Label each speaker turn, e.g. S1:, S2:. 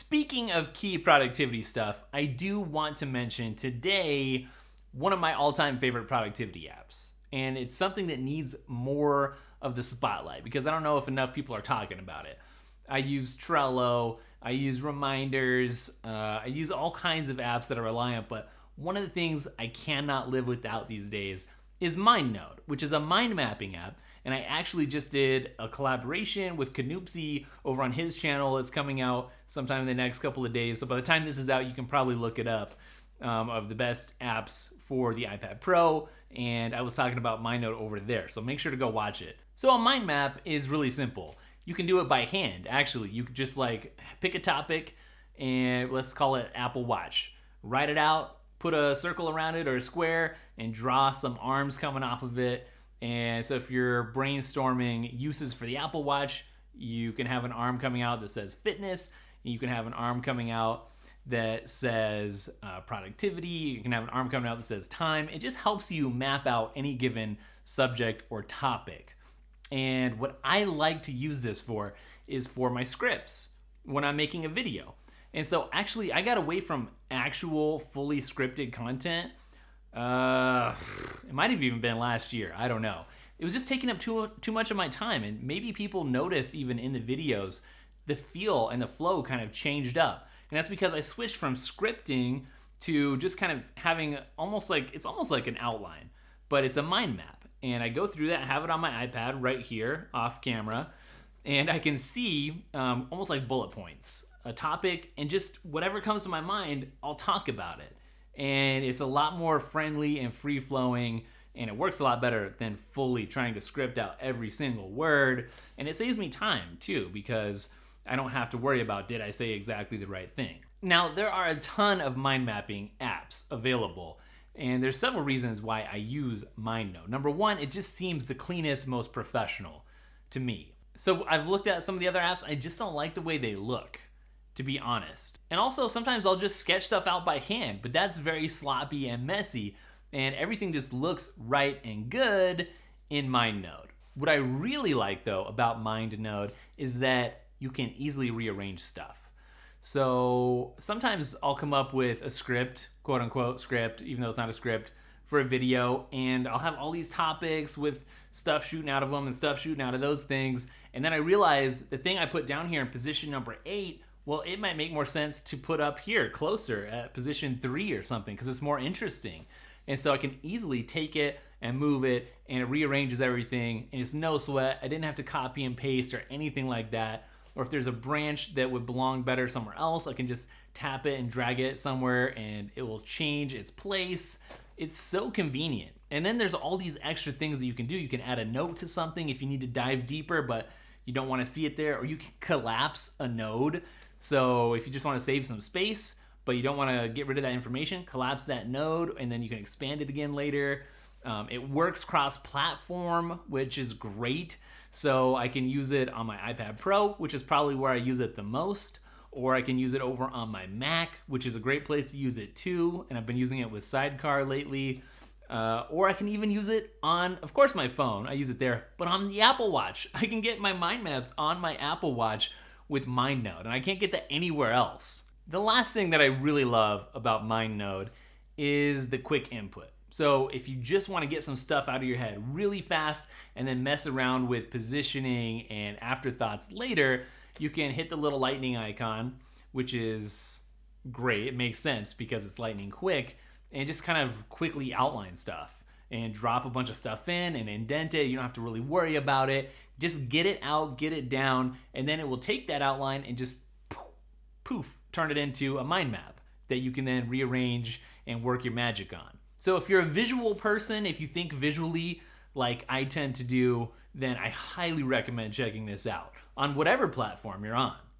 S1: Speaking of key productivity stuff, I do want to mention today one of my all-time favorite productivity apps. And it's something that needs more of the spotlight because I don't know if enough people are talking about it. I use Trello, I use reminders, I use all kinds of apps that are reliant, but one of the things I cannot live without these days is MindNode, which is a mind mapping app. And I actually just did a collaboration with Canoopsy over on his channel. It's coming out sometime in the next couple of days. So by the time this is out, you can probably look it up, of the best apps for the iPad Pro. And I was talking about MindNode over there. So make sure to go watch it. So a mind map is really simple. You can do it by hand, actually. You could just like pick a topic and let's call it Apple Watch. Write it out, put a circle around it or a square, and draw some arms coming off of it. And so if you're brainstorming uses for the Apple Watch, you can have an arm coming out that says fitness. And you can have an arm coming out that says productivity. You can have an arm coming out that says time. It just helps you map out any given subject or topic. And what I like to use this for is for my scripts when I'm making a video. And so actually I got away from actual fully scripted content. It might have even been last year. I don't know. It was just taking up too much of my time, and maybe people notice even in the videos, the feel and the flow kind of changed up. And that's because I switched from scripting to just kind of having it's almost like an outline, but it's a mind map. And I go through that, have it on my iPad right here off camera, and I can see almost like bullet points, a topic, and just whatever comes to my mind, I'll talk about it. And it's a lot more friendly and free-flowing, and it works a lot better than fully trying to script out every single word. And it saves me time, too, because I don't have to worry about did I say exactly the right thing. Now, there are a ton of mind mapping apps available, and there's several reasons why I use MindNode. Number one, it just seems the cleanest, most professional to me. So I've looked at some of the other apps, I just don't like the way they look, to be honest. And also sometimes I'll just sketch stuff out by hand, but that's very sloppy and messy, and everything just looks right and good in MindNode. What I really like though about MindNode is that you can easily rearrange stuff. So sometimes I'll come up with a script, quote unquote script, even though it's not a script, for a video, and I'll have all these topics with stuff shooting out of them and stuff shooting out of those things, and then I realize the thing I put down here in position number 8, well, it might make more sense to put up here closer at position 3 or something because it's more interesting. And so I can easily take it and move it, and it rearranges everything, and it's no sweat. I didn't have to copy and paste or anything like that. Or if there's a branch that would belong better somewhere else, I can just tap it and drag it somewhere and it will change its place. It's so convenient. And then there's all these extra things that you can do. You can add a note to something if you need to dive deeper, but you don't want to see it there, or you can collapse a node. So if you just want to save some space, but you don't want to get rid of that information, collapse that node, and then you can expand it again later. It works cross-platform, which is great. So I can use it on my iPad Pro, which is probably where I use it the most, or I can use it over on my Mac, which is a great place to use it too, and I've been using it with Sidecar lately. Or I can even use it on, of course, my phone. I use it there, but on the Apple Watch. I can get my mind maps on my Apple Watch with MindNode, and I can't get that anywhere else. The last thing that I really love about MindNode is the quick input. So if you just want to get some stuff out of your head really fast and then mess around with positioning and afterthoughts later, you can hit the little lightning icon, which is great. It makes sense because it's lightning quick, and just kind of quickly outline stuff and drop a bunch of stuff in and indent it. You don't have to really worry about it. Just get it out, get it down, and then it will take that outline and just poof, turn it into a mind map that you can then rearrange and work your magic on. So if you're a visual person, if you think visually like I tend to do, then I highly recommend checking this out on whatever platform you're on.